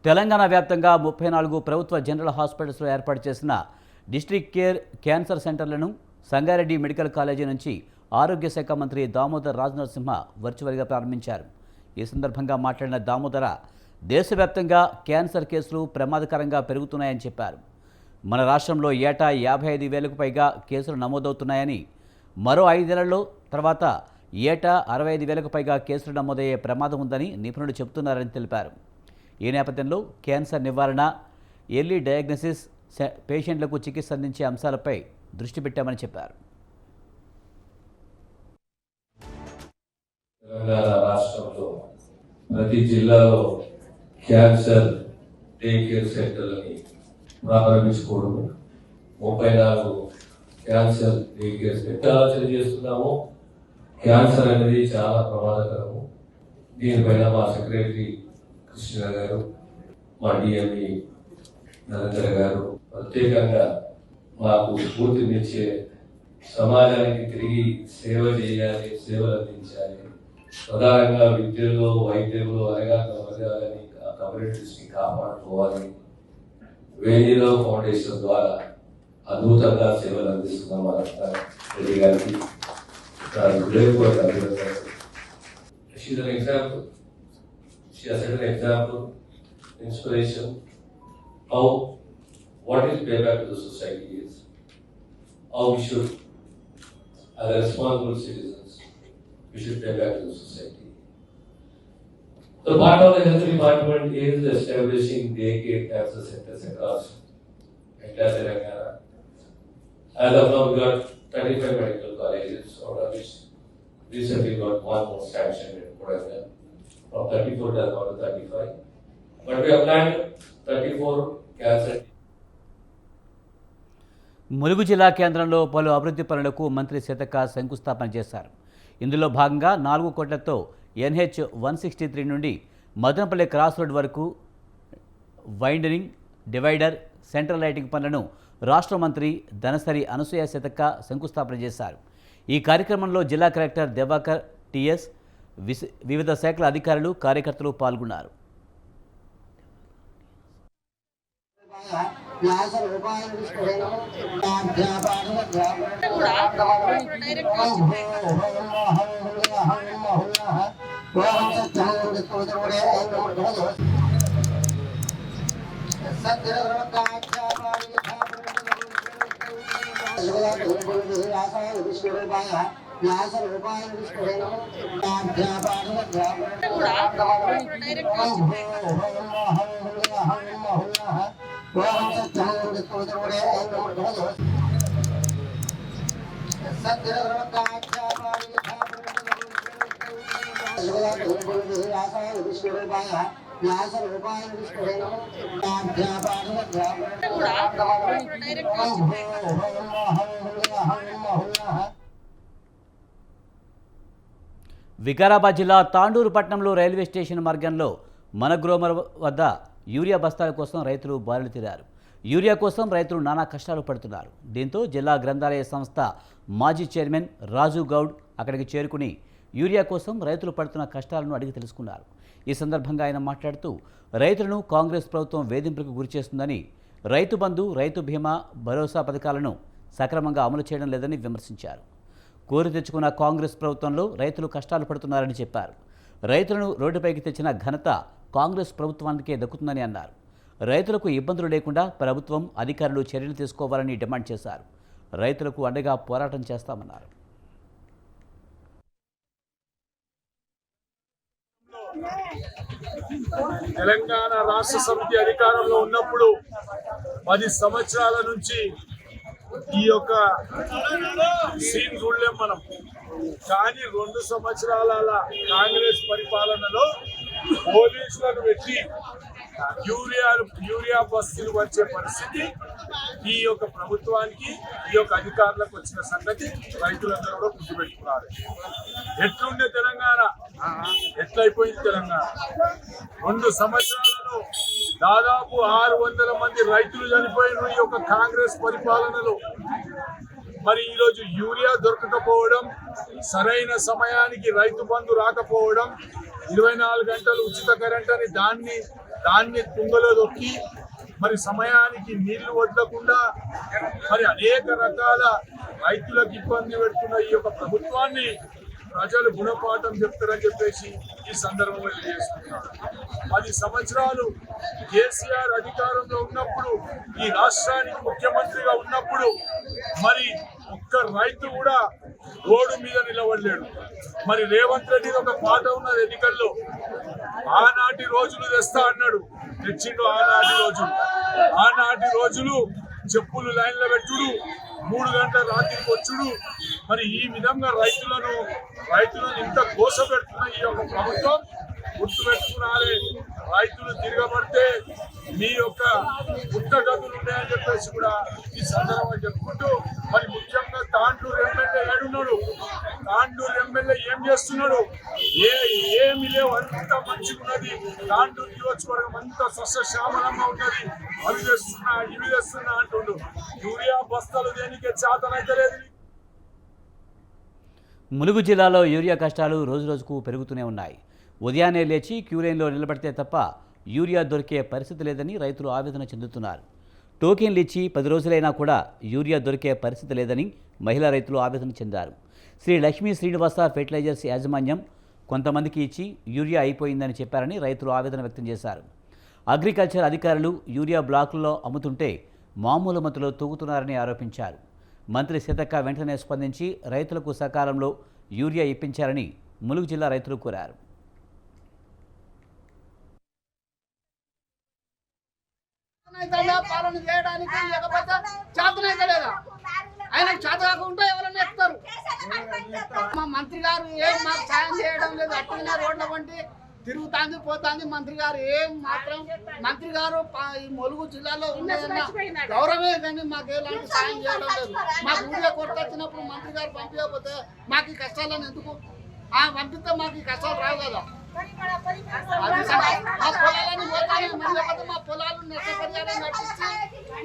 తెలంగాణ వ్యాప్తంగా 34 ప్రభుత్వ జనరల్ హాస్పిటల్స్లో ఏర్పాటు చేసిన డిస్ట్రిక్ట్ క్యాన్సర్ సెంటర్లను సంగారెడ్డి మెడికల్ కాలేజీ నుంచి ఆరోగ్య శాఖ మంత్రి దామోదర్ రాజనరసింహ వర్చువల్గా ప్రారంభించారు. ఈ సందర్భంగా మాట్లాడిన దామోదర దేశవ్యాప్తంగా క్యాన్సర్ కేసులు ప్రమాదకరంగా పెరుగుతున్నాయని చెప్పారు. మన రాష్ట్రంలో ఏటా 55,000కు పైగా కేసులు నమోదవుతున్నాయని, మరో 5 ఏళ్లలో తర్వాత ఏటా 65,000కు పైగా కేసులు నమోదయ్యే ప్రమాదం ఉందని నిపుణులు చెబుతున్నారని తెలిపారు. ఈ నేపథ్యంలో క్యాన్సర్ నివారణ, ఎర్లీ డయాగ్నోసిస్, పేషెంట్లకు చికిత్స అందించే అంశాలపై దృష్టి పెట్టామని చెప్పారు. తెలంగాణ రాష్ట్రంలో ప్రతి జిల్లాలో క్యాన్సర్ డే కేర్ సెంటర్లని ప్రారంభించుకోవడం, 34 క్యాన్సర్ డే కేర్ సెంటర్ ఆలోచన చేస్తున్నాము. క్యాన్సర్ అనేది చాలా ప్రమాదకరము. దీనిపైన మా సెక్రటరీ కృష్ణ గారు, మా డిఎంఈ నరేంద్ర గారు ప్రత్యేకంగా మాకు స్ఫూర్తినిచ్చే, సమాజానికి తిరిగి సేవ చేయాలి, సేవలు అందించాలి, ప్రధానంగా విద్యలో, వైద్యంలో అనగానే వర్గాలని, కమ్యూనిటీస్ ని కాపాడుకోవాలి. వేణిలో ఫౌండేషన్ ద్వారా అద్భుతంగా సేవలు అందిస్తున్నాం. మా రెడ్డి గారికి She's an example. She has set an example, inspiration, how what is payback to the society is, how we should, as responsible citizens, we should pay back to the society. The part of the health department is establishing daycare cancer centers across entire Telangana. As of now, we got 35 medical colleges, out of which recently got one more sanction in Kodagal. From 34 down to 35. But we have planned 34 cancer. Mulugu జిల్లా కేంద్రంలో పలు అభివృద్ధి పనులకు మంత్రి సీతక్క శంకుస్థాపన చేశారు. ఇందులో భాగంగా 4 కోట్లతో NH 163 నుండి మదనపల్లి క్రాస్ రోడ్ వరకు వైండరింగ్, డివైడర్, సెంట్రల్ లైటింగ్ పనులను రాష్ట్ర మంత్రి ధనసరి అనసూయ సీతక్క శంకుస్థాపన చేశారు. ఈ కార్యక్రమంలో జిల్లా కలెక్టర్ దివాకర్ TS, వివిధ శాఖల అధికారులు, కార్యకర్తలు పాల్గొన్నారు. వికారాబాద్ జిల్లా తాండూరు పట్టణంలో రైల్వే స్టేషన్ మార్గంలో మనగ్రోమర్ వద్ద యూరియా బస్తాల కోసం రైతులు బారులు తీరారు. యూరియా కోసం రైతులు నానా కష్టాలు పడుతున్నారు. దీంతో జిల్లా గ్రంథాలయ సంస్థ మాజీ చైర్మన్ రాజు గౌడ్ అక్కడికి చేరుకుని యూరియా కోసం రైతులు పడుతున్న కష్టాలను అడిగి తెలుసుకున్నారు. ఈ సందర్భంగా ఆయన మాట్లాడుతూ రైతులను కాంగ్రెస్ ప్రభుత్వం వేధింపులకు గురిచేస్తుందని, రైతు బంధు, రైతు బీమా, భరోసా పథకాలను సక్రమంగా అమలు చేయడం లేదని విమర్శించారు. కోరి తెచ్చుకున్న కాంగ్రెస్ ప్రభుత్వంలో రైతులు కష్టాలు పడుతున్నారని చెప్పారు. రైతులను రోడ్డుపైకి తెచ్చిన ఘనత కాంగ్రెస్ ప్రభుత్వానికే దక్కుతుందని అన్నారు. రైతులకు ఇబ్బందులు లేకుండా ప్రభుత్వం, అధికారులు చర్యలు తీసుకోవాలని డిమాండ్ చేశారు. రైతులకు అండగా పోరాటం చేస్తామన్నారు. తెలంగాణ రాష్ట్ర సమితి అధికారంలో ఉన్నప్పుడు 10 సంవత్సరాల నుంచి ఈ యొక్క సీన్ చూడలేం మనం. కానీ 2 సంవత్సరాల కాంగ్రెస్ పరిపాలనలో పోలీసులను పెట్టి యూరియా బస్సులు వచ్చే పరిస్థితి ఈ యొక్క ప్రభుత్వానికి, ఈ యొక్క అధికారులకు వచ్చిన సంగతి రైతులందరూ కూడా గుర్తుపెట్టుకున్నారు. ఎట్లుండే తెలంగాణ, ఎట్లయిపోయింది తెలంగాణ. 2 సంవత్సరాలలో దాదాపు 600 మంది రైతులు చనిపోయిన ఈ యొక్క కాంగ్రెస్ పరిపాలనలో. మరి ఈరోజు యూరియా దొరకకపోవడం, సరైన సమయానికి రైతు బంధు రాకపోవడం, 24 గంటలు ఉచిత కరెంట్ అని దాన్ని దాన్ని తుంగలో దొక్కి మరి సమయానికి నీళ్లు వదలకుండా మరి అనేక రకాల రైతులకు ఇబ్బంది పెడుతున్న ఈ యొక్క ప్రభుత్వాన్ని ప్రజలు గుణపాఠం చెప్తారని చెప్పేసి ఈ సందర్భంగా తెలియజేస్తున్నారు. 10 సంవత్సరాలు కేసీఆర్ అధికారంలో ఉన్నప్పుడు, ఈ రాష్ట్రానికి ముఖ్యమంత్రిగా ఉన్నప్పుడు మరి ఒక్క రైతు కూడా రోడ్డు మీద నిలబడలేడు. మరి రేవంత్ రెడ్డి ఒక పాట ఉన్నది ఎన్నికల్లో, ఆనాటి రోజులు తెస్తా అన్నాడు, తెచ్చిండు ఆనాటి రోజులు చెప్పులు లైన్లో పెట్టుడు, 3 గంటల రాత్రికి వచ్చుడు. మరి ఈ విధంగా రైతులను ఇంత కోస పెడుతున్న ఈ యొక్క ప్రభుత్వం గుర్తుపెట్టుకున్నారే. రైతులు తిరగబడితే మీ యొక్క పుట్టగతులు ఉన్నాయని చెప్పేసి కూడా ఈ సందర్భంగా చెప్పుకుంటూ, మరి ముఖ్యంగా తాండూరు ఎమ్మెల్యే ఏడున్నాడు, తాండూరు ఎమ్మెల్యే ఏం చేస్తున్నాడు, ఏమి లేవు, అంత మంచిగా ఉన్నది. తాండూరు నియోజకవర్గం అంత సస్యశ్యామలంగా ఉన్నది, అవి తెస్తున్నా ఇవి తెస్తున్నా అంటుండు. యూరియా బస్తాలు దేనికే చేతనైతే లేదు. ములుగు జిల్లాలో యూరియా కష్టాలు రోజురోజుకు పెరుగుతూనే ఉన్నాయి. ఉదయాన్నే లేచి క్యూలైన్లో నిలబడితే తప్ప యూరియా దొరికే పరిస్థితి లేదని రైతులు ఆవేదన చెందుతున్నారు. టోకెన్లు ఇచ్చి 10 రోజులైనా కూడా యూరియా దొరికే పరిస్థితి లేదని మహిళా రైతులు ఆవేదన చెందారు. శ్రీ లక్ష్మీ శ్రీనివాస ఫెర్టిలైజర్స్ యాజమాన్యం కొంతమందికి ఇచ్చి యూరియా అయిపోయిందని చెప్పారని రైతులు ఆవేదన వ్యక్తం చేశారు. అగ్రికల్చర్ అధికారులు యూరియా బ్లాకుల్లో అమ్ముతుంటే మామూలు మత్తులో తూగుతున్నారని ఆరోపించారు. మంత్రి సీతక్క వెంటనే స్పందించి రైతులకు సకాలంలో యూరియా ఇప్పించారని ములుగు జిల్లా రైతులు కోరారు. పాలన చేయడానికి లేకపోతే చేతనైతే లేదా, ఆయనకు చేత కాకుండా ఎవరైనా ఎత్తారు. మా మంత్రి గారు ఏం మాకు సాయం చేయడం లేదు, అట్టిన రోడ్ల వంటి తిరుగుతాంది పోతాంది. మంత్రి గారు ఏం మాత్రం మంత్రి గారు ఈ ములుగు జిల్లాలో ఉండేదన్న గౌరవమే కానీ మాకు ఎలాంటి సాయం చేయడం లేదు. మాకు ఊళ్ళో కొరత వచ్చినప్పుడు మంత్రి గారు పంపించకపోతే మాకు ఈ కష్టాలను ఎందుకు పంపిస్తే మాకు ఈ కష్టాలు రావు కదా. మా పొలాలని పోతానే లేకపోతే మా పొలాలు నష్టపరిహారం కట్టించి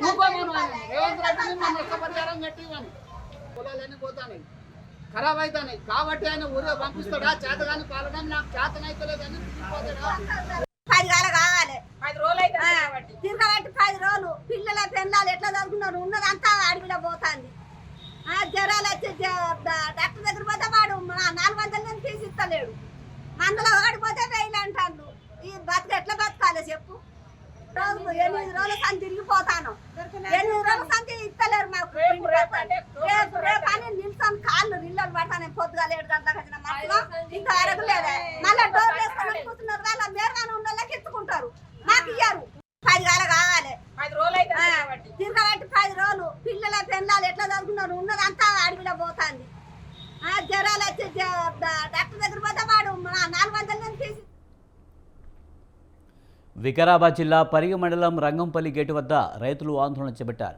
ఊకోమను రేవంత్ రెడ్డిని మా నష్టపరిహారం కట్టివ్వను. పొలాలన్నీ పోతాయి, ఖరాబ్ అవుతాయి కాబట్టి ఆయన ఊరే పంపిస్తాడా? చేతగాని పాలన నాకు చేతనైతలేదని కావాలి. 10 రోజులు తిరగబట్టి 10 రోజులు పిల్లల పెళ్ళాలు ఎట్లా చదువుకున్నారు, ఉన్నదంతా అడవిలో పోతుంది. జ్వరాలు వచ్చి డాక్టర్ దగ్గర పోతే వాడు 400 తీసిస్తలేడు, మందులో వాడిపోతే 1000 అంటారు. ఈ బతుకు ఎట్లా బతకాలి చెప్పు? 8 రోజుల సంతి తిరిగిపోతాను, 8 రోజుల సంతి ఇస్తలేరు మాకు. రేపు అని నిల్చొని కాళ్ళు నిల్లలు పడతాను. పొద్దుగా 7 గంటలకు వచ్చిన మధ్యలో ఇంతవరకు లేదా, మళ్ళీ డోర్ వేసుకొని కూర్చున్నారు. వాళ్ళ మేరగానే ఉన్న వాళ్ళకి ఎత్తుకుంటారు, మాకు ఇయ్యారు. 10 కావాలి. 10 రోజులు తిరగబట్టి 10 రోజులు పిల్లల పెళ్ళాలు ఎట్లా చదువుకున్నారు, ఉన్నదంతా అడవిలో పోతుంది. జ్వరాలు వచ్చి డాక్టర్ దగ్గర పోతే వాడు 400 తీసి. వికారాబాద్ జిల్లా పరిగి మండలం రంగంపల్లి గేటు వద్ద రైతులు ఆందోళన చేపట్టారు.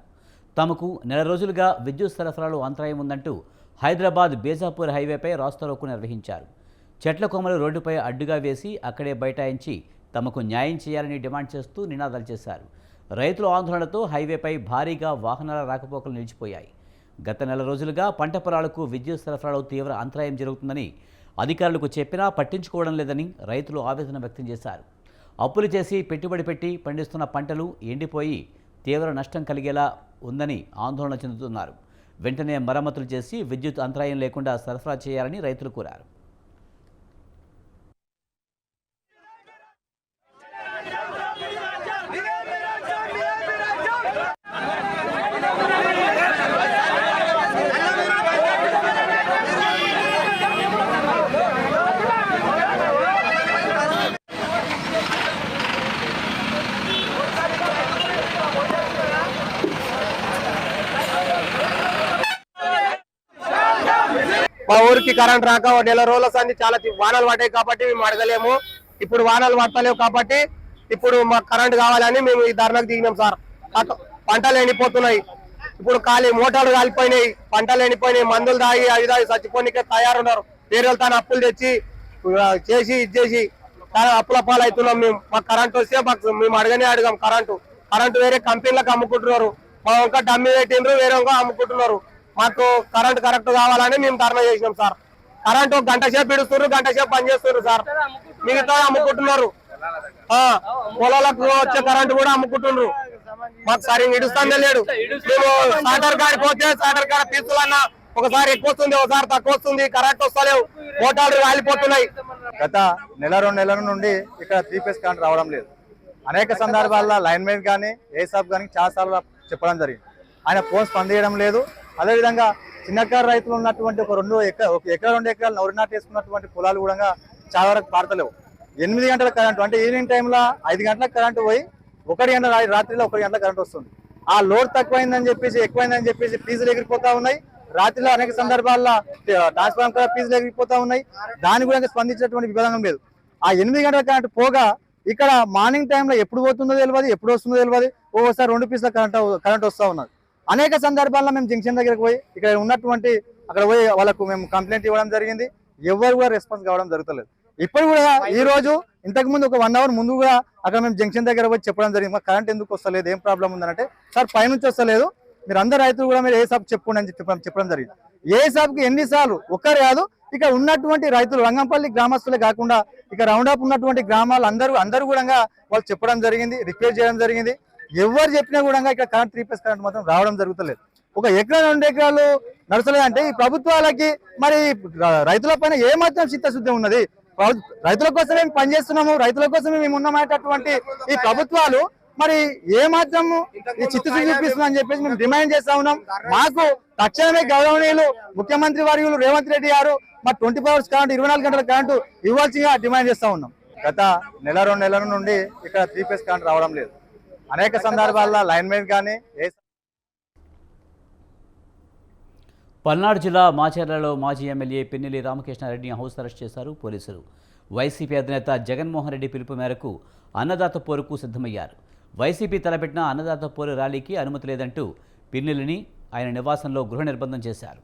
తమకు నెల రోజులుగా విద్యుత్ సరఫరాలో అంతరాయం ఉందంటూ హైదరాబాద్ బేజాపూర్ హైవేపై రాస్తారోకో నిర్వహించారు. చెట్ల కొమ్మలు రోడ్డుపై అడ్డుగా వేసి అక్కడే బైఠాయించి తమకు న్యాయం చేయాలని డిమాండ్ చేస్తూ నినాదాలు చేశారు. రైతుల ఆందోళనతో హైవేపై భారీగా వాహనాల రాకపోకలు నిలిచిపోయాయి. గత నెల రోజులుగా పంట పొలాలకు విద్యుత్ సరఫరాలో తీవ్ర అంతరాయం జరుగుతుందని అధికారులకు చెప్పినా పట్టించుకోవడం లేదని రైతులు ఆవేదన వ్యక్తం చేశారు. అప్పులు చేసి పెట్టుబడి పెట్టి పండిస్తున్న పంటలు ఎండిపోయి తీవ్ర నష్టం కలిగేలా ఉందని ఆందోళన చెందుతున్నారు. వెంటనే మరమ్మతులు చేసి విద్యుత్ అంతరాయం లేకుండా సరఫరా చేయాలని రైతులు కోరారు. మా ఊరికి కరెంట్ రాక నెల రోజుల సంది చాలా వానలు పడ్డాయి కాబట్టి మేము అడగలేము. ఇప్పుడు వానలు పడతలేవు కాబట్టి ఇప్పుడు మాకు కరెంట్ కావాలని మేము ఈ ధర్నాకు దిగినాం సార్. పంటలు ఎండిపోతున్నాయి, ఇప్పుడు ఖాళీ మోటార్లు కాలిపోయినాయి, పంటలు ఎండిపోయినాయి, మందులు తాగి అవి తాగి చచ్చిపోనికే తయారున్నారు. వేరే తన అప్పులు తెచ్చి చేసి ఇచ్చేసి అప్పుల పాలు అవుతున్నాం మేము. మాకు కరెంట్ వస్తే మాకు మేము అడగం కరెంటు వేరే కంపెనీలకు అమ్ముకుంటున్నారు. మా ఇంకా డమ్మి పెట్టిండ్రు, వేరే అమ్ముకుంటున్నారు. మాకు కరెంట్ కరెక్ట్ కావాలని మేము ధర్నా చేసినాం సార్. కరెంటు 1 గంట సేపు ఇడుస్తున్నారు, 1 గంట సేపు పని చేస్తున్నారు సార్. మిగతా అమ్ముకుంటున్నారు. పొలాలకు వచ్చే కరెంట్ కూడా అమ్ముకుంటుండ్రు. మాకు సరిగ్గా ఇడుస్తానే లేడు. మేము సాటర్ కాడికి పోతే సాటర్ కాడ పీసులన్నా ఒకసారి ఎక్కువ వస్తుంది, ఒకసారి తక్కువ వస్తుంది. కరెంట్ వస్తలేవు, మోటార్లు రాలిపోతున్నాయి. గత నెల 2 నెలల నుండి ఇక్కడ 3 ఫేజ్ కరెంట్ రావడం లేదు. అనేక సందర్భాల్లో లైన్ మెన్ కానీ ఏసాబ్ కానీ చాలాసార్లు చెప్పడం జరిగింది. ఆయన ఫోన్ స్పందించడం లేదు. అదేవిధంగా చిన్నకారు రైతులు ఉన్నటువంటి ఒక ఎకరా 2 ఎకరాలు నవరి నాటేసుకున్నటువంటి పొలాలు కూడా చాలా వరకు పారతలేవు. 8 గంటల కరెంటు అంటే ఈవినింగ్ టైంలో 5 గంటలకు కరెంటు పోయి 1 గంట రాత్రిలో 1 గంట కరెంట్ వస్తుంది. ఆ లోడ్ తక్కువైందని చెప్పేసి ఎక్కువైందని చెప్పేసి ఫీజులు ఎగిరిపోతా ఉన్నాయి. రాత్రిలో అనేక సందర్భాల్లో ట్రాన్స్ఫార్మర్ ఫీజులు ఎగిరిపోతా ఉన్నాయి. దాని కూడా స్పందించినటువంటి విధానం లేదు. ఆ 8 గంటల కరెంట్ పోగా ఇక్కడ మార్నింగ్ టైంలో ఎప్పుడు పోతుందో తెలియదు, ఎప్పుడు వస్తుందో తెలియదు. ఓసారి 2 పీసుల కరెంట్ వస్తూ ఉన్నది. అనేక సందర్భాల్లో మేము జంక్షన్ దగ్గరకు పోయి ఇక్కడ ఉన్నటువంటి అక్కడ పోయి వాళ్ళకు మేము కంప్లైంట్ ఇవ్వడం జరిగింది. ఎవరు కూడా రెస్పాన్స్ కావడం జరుగుతలేదు. ఇప్పుడు కూడా ఈ రోజు ఇంతకు ముందు ఒక 1 అవర్ ముందు కూడా అక్కడ మేము జంక్షన్ దగ్గర పోయి చెప్పడం జరిగింది. మాకు కరెంట్ ఎందుకు వస్తలేదు, ఏం ప్రాబ్లం ఉందంటే సార్ పైనుంచి వస్తలేదు, మీరు అందరు రైతులు కూడా మీరు ఏ సాబ్ చెప్పుకోండి అని చెప్పడం జరిగింది. ఏ సాబ్కి ఎన్నిసార్లు ఒక్కరు కాదు, ఇక్కడ ఉన్నటువంటి రైతులు రంగంపల్లి గ్రామస్తులే కాకుండా ఇక్కడ రౌండప్ ఉన్నటువంటి గ్రామాలు అందరూ కూడా వాళ్ళు చెప్పడం జరిగింది, రిక్వెస్ట్ చేయడం జరిగింది. ఎవరు చెప్పినా కూడా ఇక్కడ కరెంట్ 3 ఫేజ్ కరెంట్ మాత్రం రావడం జరుగుతలేదు. ఒక ఎకరా 2 ఎకరాలు నడచలేదంటే ఈ ప్రభుత్వాలకి మరి రైతుల పైన ఏమాత్రం చిత్తశుద్ధి ఉన్నది? రైతుల కోసమే మేము పనిచేస్తున్నాము, రైతుల కోసమే మేము ఉన్నామనేటటువంటి ఈ ప్రభుత్వాలు మరి ఏమాత్రం ఈ చిత్తశుద్ధి చూపిస్తుందని చెప్పేసి మేము డిమాండ్ చేస్తా ఉన్నాం. మాకు తక్షణమే గౌరవనీయులు ముఖ్యమంత్రి వర్యులు రేవంత్ రెడ్డి గారు మరి 24 అవర్స్ కరెంట్ 24 గంటల కరెంటు ఇవ్వాల్సిందిగా డిమాండ్ చేస్తా ఉన్నాం. గత నెల 2 నెలల నుండి ఇక్కడ 3 ఫేజ్ కరెంట్ రావడం లేదు. అనేక సందర్భాల్లో లైన్ మెన్ కానీ పల్నాడు జిల్లా మాచర్లలో మాజీ ఎమ్మెల్యే పిన్నెల్లి రామకృష్ణారెడ్డిని హౌస్ అరెస్ట్ చేశారు పోలీసులు. వైసీపీ అధినేత జగన్మోహన్ రెడ్డి పిలుపు మేరకు అన్నదాత పోరుకు సిద్ధమయ్యారు. వైసీపీ తలపెట్టిన అన్నదాత పోరు ర్యాలీకి అనుమతి లేదంటూ పిన్నెల్లిని ఆయన నివాసంలో గృహ నిర్బంధం చేశారు.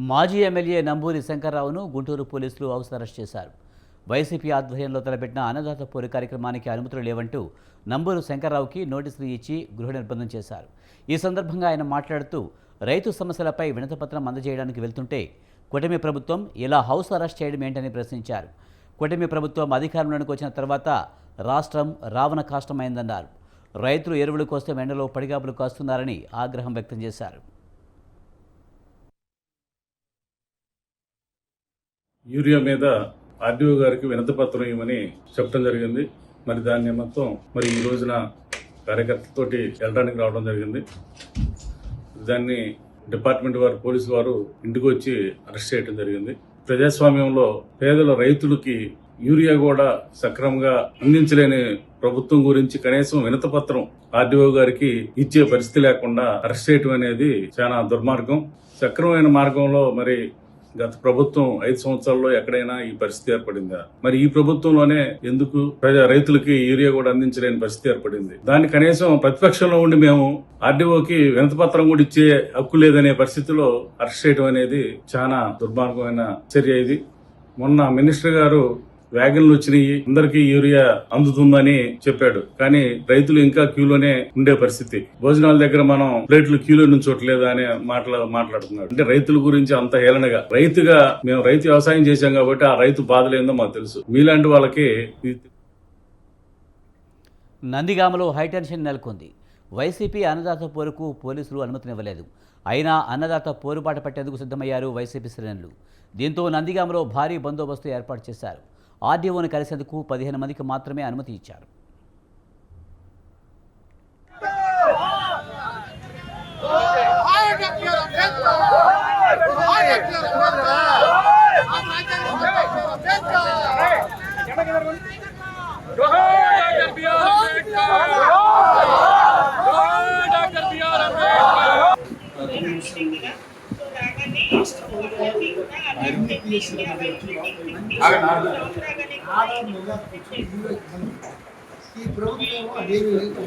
మాజీ ఎమ్మెల్యే నంబూరి శంకర్రావును గుంటూరు పోలీసులు హౌస్ అరెస్ట్ చేశారు. వైసీపీ ఆధ్వర్యంలో తలపెట్టిన అన్నదాత పోరు కార్యక్రమానికి అనుమతులు లేవంటూ నంబూరు శంకర్రావుకి నోటీసులు ఇచ్చి గృహ నిర్బంధం చేశారు. ఈ సందర్భంగా ఆయన మాట్లాడుతూ రైతు సమస్యలపై వినతిపత్రం అందజేయడానికి వెళ్తుంటే కూటమి ప్రభుత్వం ఇలా హౌస్ అరెస్ట్ చేయడం ఏంటని ప్రశ్నించారు. కూటమి ప్రభుత్వం అధికారంలోకి వచ్చిన తర్వాత రాష్ట్రం రావణ కాష్టమైందన్నారు. రైతులు ఎరువుల కోసం ఎండలో పడిగాపులు కాస్తున్నారని ఆగ్రహం వ్యక్తం చేశారు. యూరియా మీద ఆర్డీఓ గారికి వినతిపత్రం ఇవ్వమని చెప్పడం జరిగింది. మరి దాన్ని మొత్తం మరి ఈ రోజున కార్యకర్తలతోటి వెళ్ళడానికి రావడం జరిగింది. దాన్ని డిపార్ట్మెంట్ వారు పోలీసు వారు ఇంటికి వచ్చి అరెస్ట్ చేయడం జరిగింది. ప్రజాస్వామ్యంలో పేదల రైతులకి యూరియా కూడా సక్రమంగా అందించలేని ప్రభుత్వం గురించి కనీసం వినతిపత్రం ఆర్డీఓ గారికి ఇచ్చే పరిస్థితి లేకుండా అరెస్ట్ చేయడం అనేది చాలా దుర్మార్గం. సక్రమమైన మార్గంలో మరి గత ప్రభుత్వం 5 సంవత్సరాల్లో ఎక్కడైనా ఈ పరిస్థితి ఏర్పడిందా? మరి ఈ ప్రభుత్వంలోనే ఎందుకు రైతులకి యూరియా కూడా అందించలేని పరిస్థితి ఏర్పడింది? దాన్ని కనీసం ప్రతిపక్షంలో ఉండి మేము ఆర్డీఓకి వినతిపత్రం కూడా ఇచ్చే హక్కు లేదనే పరిస్థితిలో అరెస్ట్ చేయడం అనేది చాలా దుర్మార్గమైన చర్య. ఇది మొన్న మినిస్టర్ గారు వ్యాగన్లు వచ్చినాయి, అందరికీ యూరియా అందుతుందని చెప్పాడు. కానీ రైతులు ఇంకా క్యూలోనే ఉండే పరిస్థితి. భోజనాల దగ్గర మనం ప్లేట్లు క్యూలో నుంచోట్లేదా అనే మాట్లాడుతున్నాడు. అంటే రైతుల గురించి అంత హేళనగా, రైతుగా మేము రైతు వ్యవసాయం చేశాం కాబట్టి ఆ రైతు బాధలేందో మాకు తెలుసు. మీలాంటి వాళ్ళకి నందిగామలో హైటెన్షన్ నెలకొంది. వైసీపీ అన్నదాత పోరుకు పోలీసులు అనుమతినివ్వలేదు. అయినా అన్నదాత పోరుబాట పట్టేందుకు సిద్ధమయ్యారు వైసీపీ శ్రేణులు. దీంతో నందిగామలో భారీ బందోబస్తు ఏర్పాటు చేశారు. ఆర్డీఓను కలిసేందుకు 15 మందికి మాత్రమే అనుమతి ఇచ్చారు. చేసిన ఈ ప్రభుత్వం అదేమి లేదు ఎంత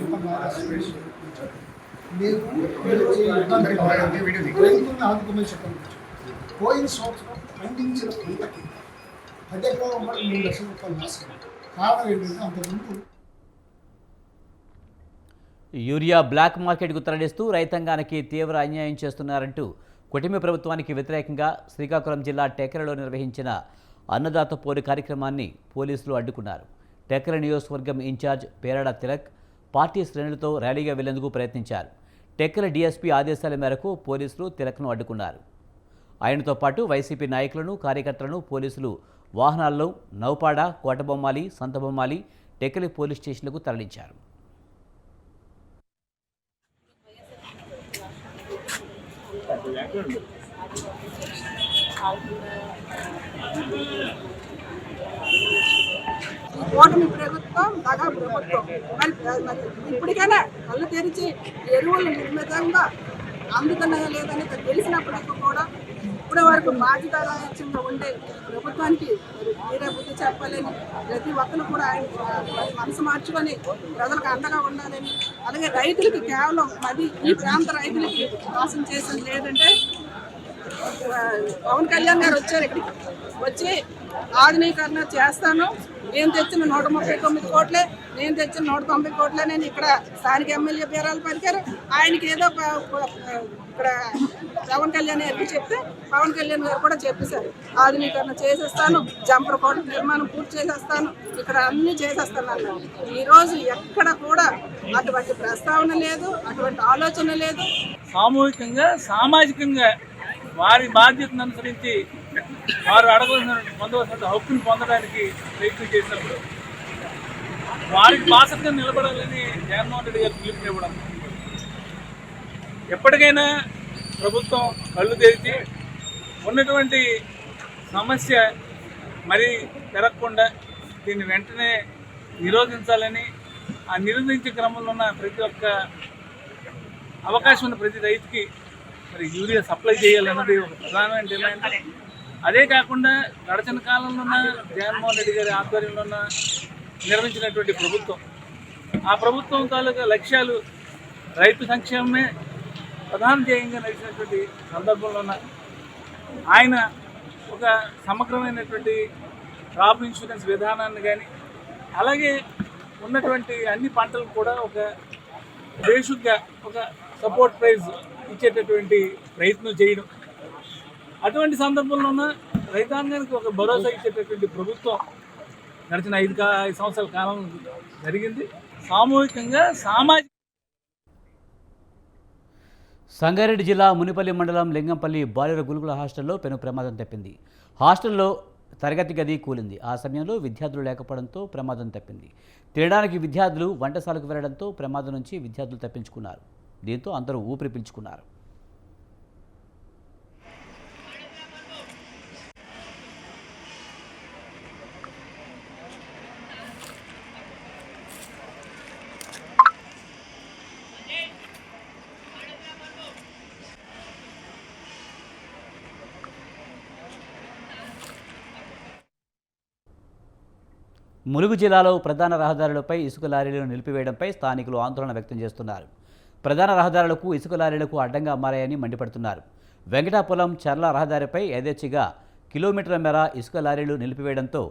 బాగా మేము రైతులను ఆదుకోమని చెప్పండి. పోయిన సంవత్సరం పండించిన పంటకి 10 ఎకరాల 3 లక్షల రూపాయలు నాశనం. కారణం ఏంటంటే అంతకుముందు యూరియా బ్లాక్ మార్కెట్కు తరలిస్తూ రైతాంగానికి తీవ్ర అన్యాయం చేస్తున్నారంటూ కుటుంబ ప్రభుత్వానికి వ్యతిరేకంగా శ్రీకాకుళం జిల్లా టెక్కరలో నిర్వహించిన అన్నదాత పోరు కార్యక్రమాన్ని పోలీసులు అడ్డుకున్నారు. టెక్కర నియోజకవర్గం ఇన్ఛార్జ్ పేరాడ తిలక్ పార్టీ శ్రేణులతో ర్యాలీగా వెళ్లేందుకు ప్రయత్నించారు. టెక్కర డీఎస్పీ ఆదేశాల మేరకు పోలీసులు తిలక్ను అడ్డుకున్నారు. ఆయనతో పాటు వైసీపీ నాయకులను కార్యకర్తలను పోలీసులు వాహనాల్లో నౌపాడ, కోటబొమ్మాలి, సంతబొమ్మాలి, టెక్కలి పోలీస్ స్టేషన్లకు తరలించారు. ఓటమి ప్రభుత్వం దగా ప్రభుత్వం మరి ఇప్పటికైనా కళ్ళు తెరిచి ఎరువులు నిర్మితంగా అందుతున్నాయా లేదని తెలిసినప్పటికీ కూడా ఇప్పటి వరకు బాధ్యతారాహిత్యంగా ఉండే ప్రభుత్వానికి మీరే బుద్ధి చెప్పాలని, ప్రతి ఒక్కరు కూడా ఆయన మనసు మార్చుకొని ప్రజలకు అండగా ఉండాలని, అలాగే రైతులకి కేవలం అది ఈ ప్రాంత రైతులకి మోసం చేసింది లేదంటే పవన్ కళ్యాణ్ గారు వచ్చారు ఇక్కడికి వచ్చి ఆధునీకరణ చేస్తాను, నేను తెచ్చిన 139 కోట్లే, నేను తెచ్చిన 190 కోట్లే నేను ఇక్కడ స్థానిక ఎమ్మెల్యే బీరాలు పలికారు. ఆయనకి ఏదో ఇక్కడ పవన్ కళ్యాణ్ గారికి చెప్తే పవన్ కళ్యాణ్ గారు కూడా చెప్పేశారు ఆధునీకరణ చేసేస్తాను, జంపర్ కోట నిర్మాణం పూర్తి చేసేస్తాను, ఇక్కడ అన్ని చేసేస్తాను అన్నారు. ఈరోజు ఎక్కడ కూడా అటువంటి ప్రస్తావన లేదు, అటువంటి ఆలోచన లేదు. సామూహికంగా సామాజికంగా వారి బాధ్యతను అనుసరించి వారు పొందవలసిన హక్కును పొందడానికి ప్రయత్నం చేసినప్పుడు వారికి బాసటగా నిలబడాలని జగన్మోహన్ రెడ్డి గారు పిలుపునివ్వడం, ఎప్పటికైనా ప్రభుత్వం కళ్ళు తెరిచి ఉన్నటువంటి సమస్య మరీ పెరగకుండా దీన్ని వెంటనే నిరోధించాలని, ఆ నిరోధించే క్రమంలో ఉన్న ప్రతి ఒక్క అవకాశం ఉన్న ప్రతి రైతుకి మరి యూరియా సప్లై చేయాలన్నది ఒక ప్రధానమైన డిమాండ్. అదే కాకుండా గడచిన కాలంలో ఉన్న జగన్మోహన్ రెడ్డి గారి ఆధ్వర్యంలో ఉన్న నిర్వహించినటువంటి ప్రభుత్వం, ఆ ప్రభుత్వం తాలూకా లక్ష్యాలు రైతు సంక్షేమమే ప్రధాన ధ్యేయంగా నడిచినటువంటి సందర్భంలో ఉన్న ఆయన ఒక సమగ్రమైనటువంటి క్రాప్ ఇన్సూరెన్స్ విధానాన్ని కానీ, అలాగే ఉన్నటువంటి అన్ని పంటలకు కూడా ఒక బేసిక్గా ఒక సపోర్ట్ ప్రైజ్ ఇచ్చేటటువంటి ప్రయత్నం చేయడం, అటువంటి సందర్భంలో ఉన్న రైతాంగానికి ఒక భరోసా ఇచ్చేటటువంటి ప్రభుత్వం గడిచిన 5 సంవత్సరాల కాలం జరిగింది. సామూహికంగా సామాజిక సంగారెడ్డి జిల్లా మునిపల్లి మండలం లింగంపల్లి బాలుర గురుకుల హాస్టల్లో పెను ప్రమాదం తప్పింది. హాస్టల్లో తరగతి గది కూలింది. ఆ సమయంలో విద్యార్థులు లేకపోవడంతో ప్రమాదం తప్పింది. తినడానికి విద్యార్థులు వంటశాలకు వెళ్లడంతో ప్రమాదం నుంచి విద్యార్థులు తప్పించుకున్నారు. దీంతో అందరూ ఊపిరి పీల్చుకున్నారు. ములుగు జిల్లాలో ప్రధాన రహదారులపై ఇసుక లారీలను నిలిపివేయడంపై స్థానికులు ఆందోళన వ్యక్తం చేస్తున్నారు. ప్రధాన రహదారులకు ఇసుక లారీలకు అడ్డంగా మారాయని మండిపడుతున్నారు. వెంకటాపురం చర్ల రహదారిపై యథేచ్ఛగా కిలోమీటర్ల మేర ఇసుక లారీలు నిలిపివేయడంతో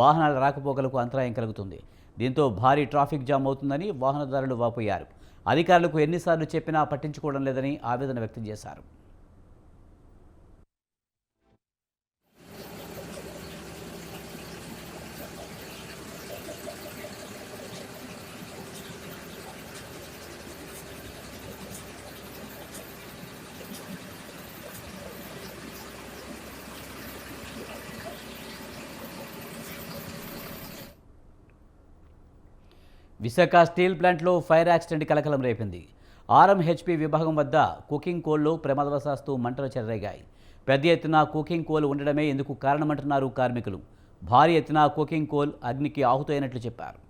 వాహనాల రాకపోకలకు అంతరాయం కలుగుతుంది. దీంతో భారీ ట్రాఫిక్ జామ్ అవుతుందని వాహనదారులు వాపోయారు. అధికారులకు ఎన్నిసార్లు చెప్పినా పట్టించుకోవడం లేదని ఆవేదన వ్యక్తం చేశారు. విశాఖ స్టీల్ ప్లాంట్లో ఫైర్ యాక్సిడెంట్ కలకలం రేపింది. ఆర్ఎంహెచ్పి విభాగం వద్ద కుకింగ్ కోల్లో ప్రమాదవశాత్తు మంటలు చెలరేగాయి. పెద్ద ఎత్తున కుకింగ్ కోల్ ఉండడమే ఇందుకు కారణమంటున్నారు కార్మికులు. భారీ ఎత్తున కుకింగ్ కోల్ అగ్నికి ఆహుతైనట్లు చెప్పారు.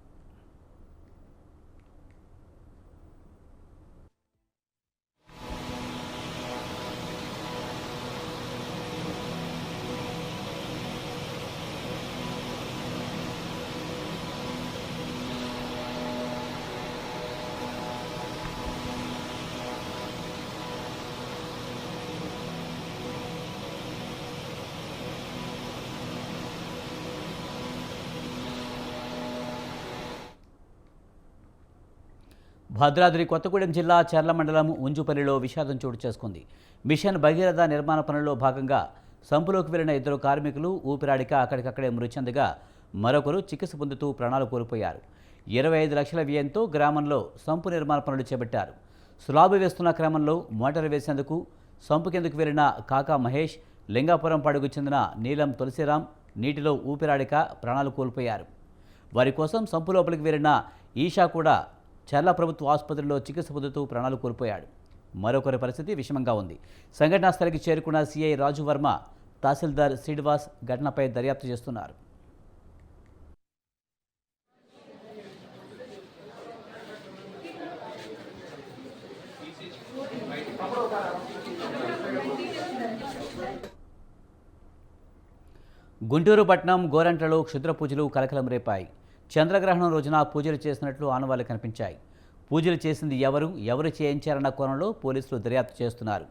భద్రాద్రి కొత్తగూడెం జిల్లా చర్ల మండలం ఉంజుపల్లిలో విషాదం చోటు చేసుకుంది. మిషన్ భగీరథ నిర్మాణ పనుల్లో భాగంగా సంపులోకి వెళ్లిన 2 కార్మికులు ఊపిరాడిక అక్కడికక్కడే మృతి చెందగా మరొకరు చికిత్స పొందుతూ ప్రాణాలు కోల్పోయారు. 25 లక్షల వ్యయంతో గ్రామంలో సంపు నిర్మాణ పనులు చేపట్టారు. స్లాబు వేస్తున్న క్రమంలో మోటార్ వేసేందుకు సంపు కిందకు వెళ్లిన కాకా మహేష్, లింగాపురం పడుగు చెందిన నీలం తులసిరాం నీటిలో ఊపిరాడిక ప్రాణాలు కోల్పోయారు. వారి కోసం సంపు లోపలికి వెళ్లిన ఈషా కూడా చర్ల ప్రభుత్వ ఆసుపత్రిలో చికిత్స పొందుతూ ప్రాణాలు కోల్పోయాడు. మరొకరి పరిస్థితి విషమంగా ఉంది. సంఘటనా స్థలికి చేరుకున్న సిఐ రాజు వర్మ, తహసీల్దార్ శ్రీనివాస్ ఘటనపై దర్యాప్తు చేస్తున్నారు. గుంటూరు పట్టణం గోరంట్లలో క్షుద్ర పూజలు కలకలం రేపాయి. చంద్రగ్రహణం రోజున పూజలు చేసినట్లు ఆనవాళ్లు కనిపించాయి. పూజలు చేసింది ఎవరు చేయించారన్న కోణంలో పోలీసులు దర్యాప్తు చేస్తున్నారు.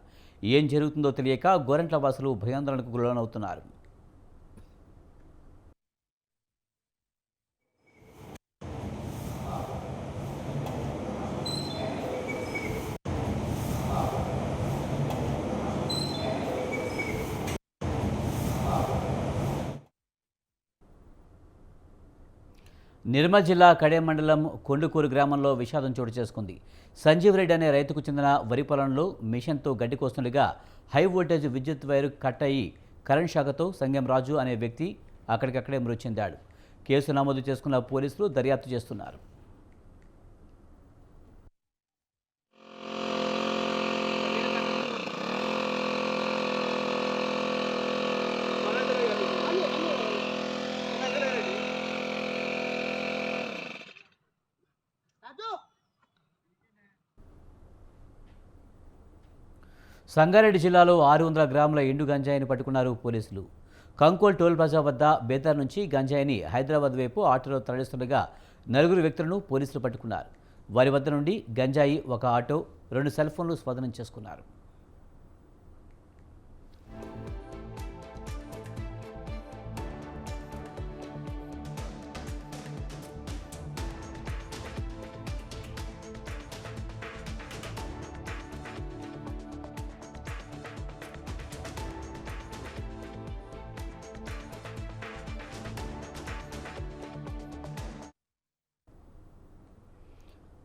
ఏం జరుగుతుందో తెలియక గోరంట్ల వాసులు భయాందోళనకు లోనవుతున్నారు. నిర్మల్ జిల్లా కడెం మండలం కొండుకూరు గ్రామంలో విషాదం చోటు చేసుకుంది. సంజీవ్ రెడ్డి అనే రైతుకు చెందిన వరి పొలంలో మిషన్తో గడ్డి కోస్తుండగా హై వోల్టేజ్ విద్యుత్ వైరు కట్ అయ్యి కరెంట్ షాక్తో సంగం రాజు అనే వ్యక్తి అక్కడికక్కడే మృతి చెందాడు. కేసు నమోదు చేసుకున్న పోలీసులు దర్యాప్తు చేస్తున్నారు. సంగారెడ్డి జిల్లాలో 600 గ్రాముల ఎండు గంజాయిని పట్టుకున్నారు పోలీసులు. కంకోల్ టోల్ ప్లాజా వద్ద బేతార్ నుంచి గంజాయిని హైదరాబాద్ వైపు ఆటోలో తరలిస్తుండగా 4 వ్యక్తులను పోలీసులు పట్టుకున్నారు. వారి వద్ద నుండి గంజాయి, 1 ఆటో, 2 సెల్ ఫోన్లు స్వాధీనం చేసుకున్నారు.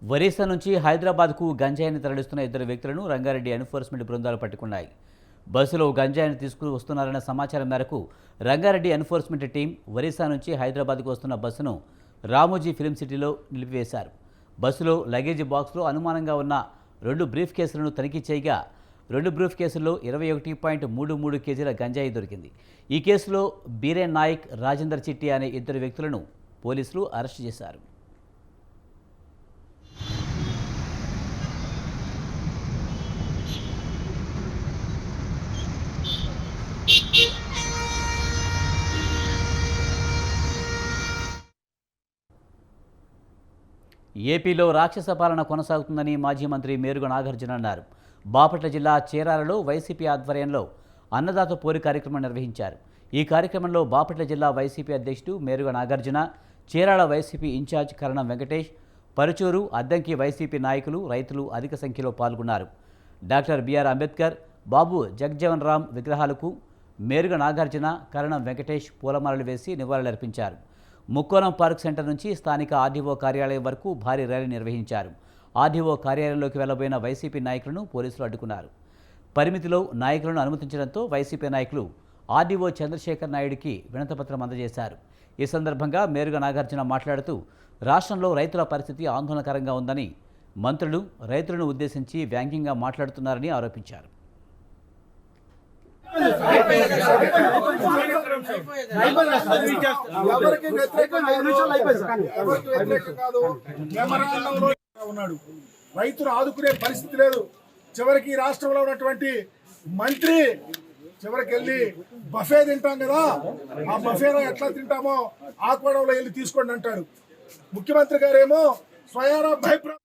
ఒరిస్సా నుంచి హైదరాబాద్కు గంజాయిని తరలిస్తున్న 2 వ్యక్తులను రంగారెడ్డి ఎన్ఫోర్స్మెంట్ బృందాలు పట్టుకున్నాయి. బస్సులో గంజాయిని తీసుకుని వస్తున్నారన్న సమాచారం మేరకు రంగారెడ్డి ఎన్ఫోర్స్మెంట్ టీం ఒరిస్సా నుంచి హైదరాబాద్కు వస్తున్న బస్సును రామోజీ ఫిల్మ్ సిటీలో నిలిపివేశారు. బస్సులో లగేజ్ బాక్స్లో అనుమానంగా ఉన్న 2 బ్రీఫ్ కేసులను తనిఖీ చేయగా 2 బ్రీఫ్ కేసుల్లో 21.33 కేజీల గంజాయి దొరికింది. ఈ కేసులో బీరేన్ నాయక్, రాజేందర్ చిట్టి అనే 2 వ్యక్తులను పోలీసులు అరెస్టు చేశారు. ఏపీలో రాక్షస పాలన కొనసాగుతుందని మాజీ మంత్రి మేరుగ నాగార్జున అన్నారు. బాపట్ల జిల్లా చీరాలలో వైసీపీ ఆధ్వర్యంలో అన్నదాత పోరు కార్యక్రమం నిర్వహించారు. ఈ కార్యక్రమంలో బాపట్ల జిల్లా వైసీపీ అధ్యక్షుడు మేరుగ నాగార్జున, చీరాల వైసీపీ ఇన్ఛార్జ్ కరణం వెంకటేష్, పరుచూరు, అద్దంకి వైసీపీ నాయకులు, రైతులు అధిక సంఖ్యలో పాల్గొన్నారు. డాక్టర్ బిఆర్ అంబేద్కర్, బాబు జగజ్జీవన్ రామ్ విగ్రహాలకు మేరుగ నాగార్జున, కరణం వెంకటేష్ పూలమాలలు వేసి నివాళులర్పించారు. ముక్కోణం పార్క్ సెంటర్ నుంచి స్థానిక ఆర్డీఓ కార్యాలయం వరకు భారీ ర్యాలీ నిర్వహించారు. ఆర్డీఓ కార్యాలయంలోకి వెళ్లబోయిన వైసీపీ నాయకులను పోలీసులు అడ్డుకున్నారు. పరిమితిలో నాయకులను అనుమతించడంతో వైసీపీ నాయకులు ఆర్డీఓ చంద్రశేఖర్ నాయుడికి వినతిపత్రం అందజేశారు. ఈ సందర్భంగా మేరుగ నాగార్జున మాట్లాడుతూ రాష్ట్రంలో రైతుల పరిస్థితి ఆందోళనకరంగా ఉందని, మంత్రులు రైతులను ఉద్దేశించి వ్యాంగ్యంగా మాట్లాడుతున్నారని ఆరోపించారు. ఉన్నాడు. రైతులు ఆదుకునే పరిస్థితి లేదు. చివరికి రాష్ట్రంలో ఉన్నటువంటి మంత్రి చివరికి వెళ్ళి బఫే తింటాం కదా, ఆ బఫేలో ఎట్లా తింటామో ఆకుపడంలో వెళ్ళి తీసుకోండి అంటాడు. ముఖ్యమంత్రి గారేమో స్వయానా భయప్రా